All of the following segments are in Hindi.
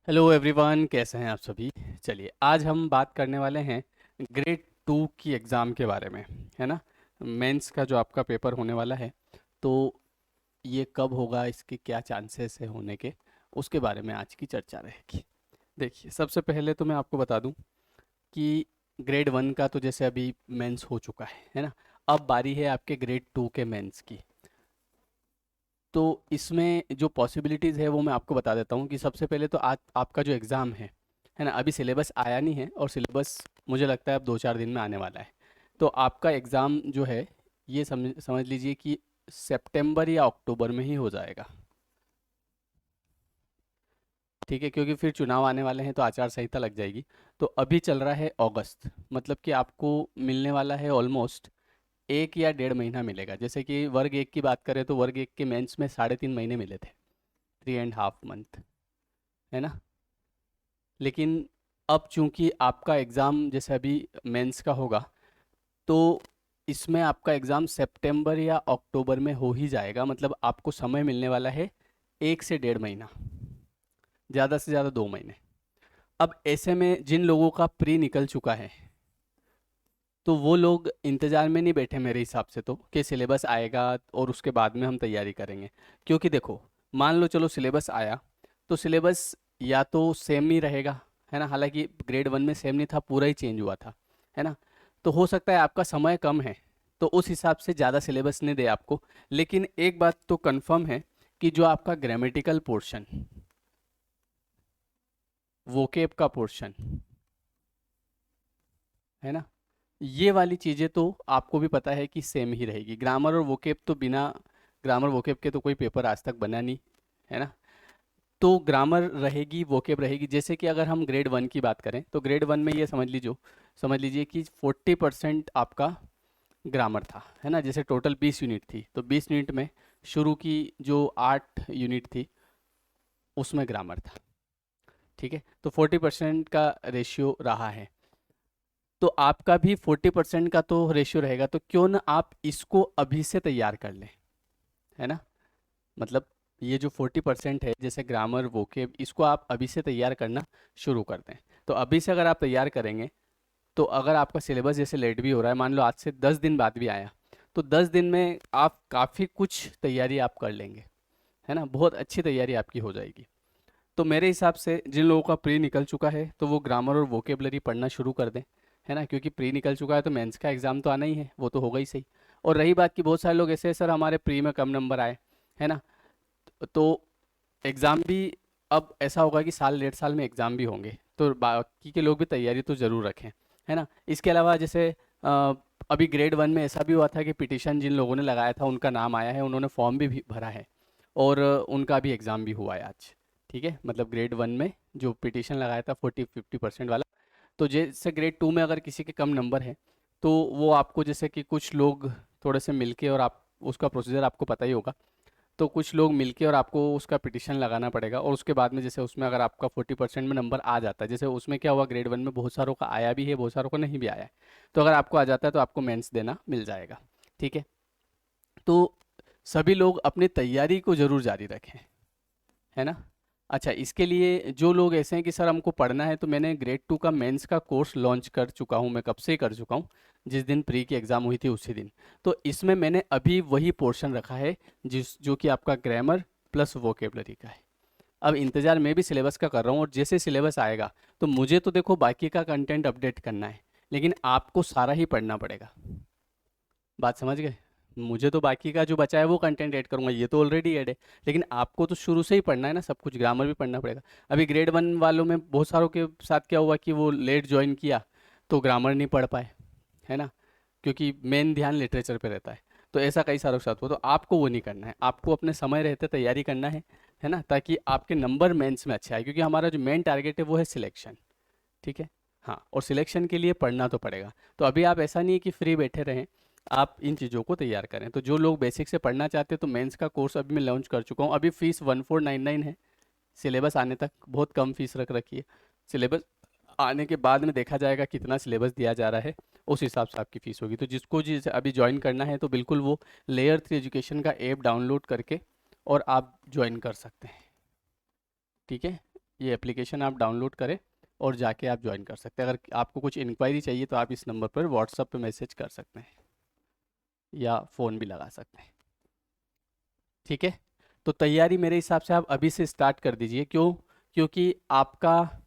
हेलो एवरीवन, कैसे हैं आप सभी। चलिए आज हम बात करने वाले हैं ग्रेड टू की एग्ज़ाम के बारे में, है ना। मेंस का जो आपका पेपर होने वाला है, तो ये कब होगा, इसके क्या चांसेस है होने के, उसके बारे में आज की चर्चा रहेगी। देखिए, सबसे पहले तो मैं आपको बता दूं कि ग्रेड वन का तो जैसे अभी मेंस हो चुका है ना। अब बारी है आपके ग्रेड टू के मेंस की। तो इसमें जो पॉसिबिलिटीज़ है वो मैं आपको बता देता हूँ कि सबसे पहले तो आज आपका जो एग्ज़ाम है ना, अभी सिलेबस आया नहीं है और सिलेबस मुझे लगता है अब 2-4 दिन में आने वाला है। तो आपका एग्ज़ाम समझ ये समझ लीजिए कि सितंबर या अक्टूबर में ही हो जाएगा। ठीक है, क्योंकि फिर चुनाव आने वाले हैं तो आचार संहिता लग जाएगी। तो अभी चल रहा है अगस्त, मतलब कि आपको मिलने वाला है ऑलमोस्ट 1 या 1.5 महीना मिलेगा। जैसे कि वर्ग एक की बात करें तो वर्ग एक के मेंस में 3.5 महीने मिले थे, 3.5 मंथ, है ना। लेकिन अब चूंकि आपका एग्ज़ाम जैसे अभी मेंस का होगा, तो इसमें आपका एग्ज़ाम सितंबर या अक्टूबर में हो ही जाएगा। मतलब आपको समय मिलने वाला है 1 से 1.5 महीना, ज़्यादा से ज़्यादा 2 महीने। अब ऐसे में जिन लोगों का प्री निकल चुका है, तो वो लोग इंतज़ार में नहीं बैठे मेरे हिसाब से, तो कि सिलेबस आएगा और उसके बाद में हम तैयारी करेंगे। क्योंकि देखो, मान लो चलो सिलेबस आया, तो सिलेबस या तो सेम ही रहेगा, है ना। हालांकि ग्रेड वन में सेम नहीं था, पूरा ही चेंज हुआ था, है ना। तो हो सकता है आपका समय कम है, तो उस हिसाब से ज़्यादा सिलेबस नहीं दे आपको। लेकिन एक बात तो कंफर्म है कि जो आपका ग्रामेटिकल पोर्शन, वोकेब का पोर्शन, है ना, ये वाली चीज़ें तो आपको भी पता है कि सेम ही रहेगी। ग्रामर और वोकेब तो बिना ग्रामर वोकेब के तो कोई पेपर आज तक बना नहीं, है ना। तो ग्रामर रहेगी, वोकेब रहेगी। जैसे कि अगर हम ग्रेड वन की बात करें तो ग्रेड वन में ये समझ लीजिए कि 40% आपका ग्रामर था, है ना। जैसे टोटल 20 यूनिट थी, तो 20 यूनिट में शुरू की जो 8 यूनिट थी उसमें ग्रामर था। ठीक है, तो 40% का रेशियो रहा है। तो आपका भी 40% का तो रेशियो रहेगा, तो क्यों ना आप इसको अभी से तैयार कर लें, है ना। मतलब ये जो 40% है, जैसे ग्रामर वोकेब, इसको आप अभी से तैयार करना शुरू कर दें। तो अभी से अगर आप तैयार करेंगे, तो अगर आपका सिलेबस जैसे लेट भी हो रहा है, मान लो आज से 10 दिन बाद भी आया, तो 10 दिन में आप काफ़ी कुछ तैयारी आप कर लेंगे, है ना। बहुत अच्छी तैयारी आपकी हो जाएगी। तो मेरे हिसाब से जिन लोगों का प्री निकल चुका है, तो वो ग्रामर और वोकेबलरी पढ़ना शुरू कर दें, है ना। क्योंकि प्री निकल चुका है तो मेंस का एग्ज़ाम तो आना ही है, वो तो होगा ही सही। और रही बात कि बहुत सारे लोग ऐसे हैं, सर हमारे प्री में कम नंबर आए, है ना। तो एग्ज़ाम भी अब ऐसा होगा कि साल 1.5 साल में एग्ज़ाम भी होंगे, तो बाकी के लोग भी तैयारी तो ज़रूर रखें, है ना। इसके अलावा जैसे अभी ग्रेड वन में ऐसा भी हुआ था कि पिटिशन जिन लोगों ने लगाया था उनका नाम आया है, उन्होंने फॉर्म भी भरा है, और उनका भी एग्ज़ाम भी हुआ है आज। ठीक है, मतलब ग्रेड वन में जो पिटिशन लगाया था 40-50% वाला। तो जैसे ग्रेड टू में अगर किसी के कम नंबर है, तो वो आपको जैसे कि कुछ लोग थोड़े से मिलके, और आप उसका प्रोसीजर आपको पता ही होगा, तो कुछ लोग मिलके और आपको उसका पिटिशन लगाना पड़ेगा। और उसके बाद में जैसे उसमें अगर आपका 40% में नंबर आ जाता है, जैसे उसमें क्या हुआ, ग्रेड वन में बहुत सारों का आया भी है, बहुत सारों को नहीं भी आया है, तो अगर आपको आ जाता है तो आपको मेंस देना मिल जाएगा। ठीक है, तो सभी लोग अपनी तैयारी को ज़रूर जारी रखें, है ना। अच्छा, इसके लिए जो लोग ऐसे हैं कि सर हमको पढ़ना है, तो मैंने ग्रेड टू का मेंस का कोर्स लॉन्च कर चुका हूँ, मैं कब से ही कर चुका हूँ, जिस दिन प्री की एग्ज़ाम हुई थी उसी दिन। तो इसमें मैंने अभी वही पोर्शन रखा है जो कि आपका ग्रामर प्लस वोकेबलरी का है। अब इंतज़ार मैं भी सिलेबस का कर रहा हूँ, और जैसे सिलेबस आएगा तो मुझे तो देखो बाकी का कंटेंट अपडेट करना है, लेकिन आपको सारा ही पढ़ना पड़ेगा। बात समझ गए। मुझे तो बाकी का जो बचा है वो कंटेंट ऐड करूंगा, ये तो ऑलरेडी ऐड है, लेकिन आपको तो शुरू से ही पढ़ना है ना सब कुछ, ग्रामर भी पढ़ना पड़ेगा। अभी ग्रेड वन वालों में बहुत सारों के साथ क्या हुआ कि वो लेट ज्वाइन किया, तो ग्रामर नहीं पढ़ पाए, है ना, क्योंकि मेन ध्यान लिटरेचर पे रहता है। तो ऐसा कई सारों के साथ हुआ, तो आपको वो नहीं करना है, आपको अपने समय रहते तैयारी करना है ना, ताकि आपके नंबर मेंस में अच्छे आए, क्योंकि हमारा जो मेन टारगेट है वो है सिलेक्शन। ठीक है, हाँ, और सिलेक्शन के लिए पढ़ना तो पड़ेगा। तो अभी आप ऐसा नहीं है कि फ्री बैठे रहें, आप इन चीज़ों को तैयार करें। तो जो लोग बेसिक से पढ़ना चाहते हैं, तो मेंस का कोर्स अभी मैं लॉन्च कर चुका हूँ। अभी फीस 1499 है, सिलेबस आने तक बहुत कम फीस रख रखी है। सिलेबस आने के बाद में देखा जाएगा कितना सिलेबस दिया जा रहा है, उस हिसाब से आपकी फ़ीस होगी। तो जिसको जिस अभी ज्वाइन करना है, तो बिल्कुल वो लेयर 3 एजुकेशन का ऐप डाउनलोड करके और आप ज्वाइन कर सकते हैं। ठीक है, ये एप्लीकेशन आप डाउनलोड करें और जाके आप ज्वाइन कर सकते हैं। अगर आपको कुछ इंक्वायरी चाहिए तो आप इस नंबर पर व्हाट्सएप पे मैसेज कर सकते हैं या फ़ोन भी लगा सकते हैं। ठीक है, तो तैयारी मेरे हिसाब से आप अभी से स्टार्ट कर दीजिए। क्यों? क्योंकि आपका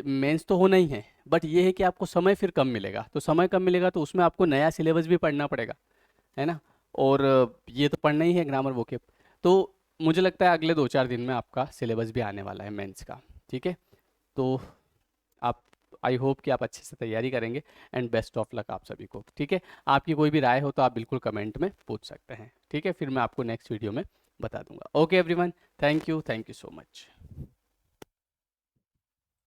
मेंस तो होना ही है, बट ये है कि आपको समय फिर कम मिलेगा। तो समय कम मिलेगा तो उसमें आपको नया सिलेबस भी पढ़ना पड़ेगा, है ना। और ये तो पढ़ना ही है ग्रामर वोकेब। तो मुझे लगता है अगले 2-4 दिन में आपका सिलेबस भी आने वाला है मेंस का। ठीक है, तो आप, आई होप कि आप अच्छे से तैयारी करेंगे एंड बेस्ट ऑफ लक आप सभी को। ठीक है, आपकी कोई भी राय हो तो आप बिल्कुल कमेंट में पूछ सकते हैं। ठीक है, फिर मैं आपको नेक्स्ट वीडियो में बता दूंगा। Okay everyone, thank you so much.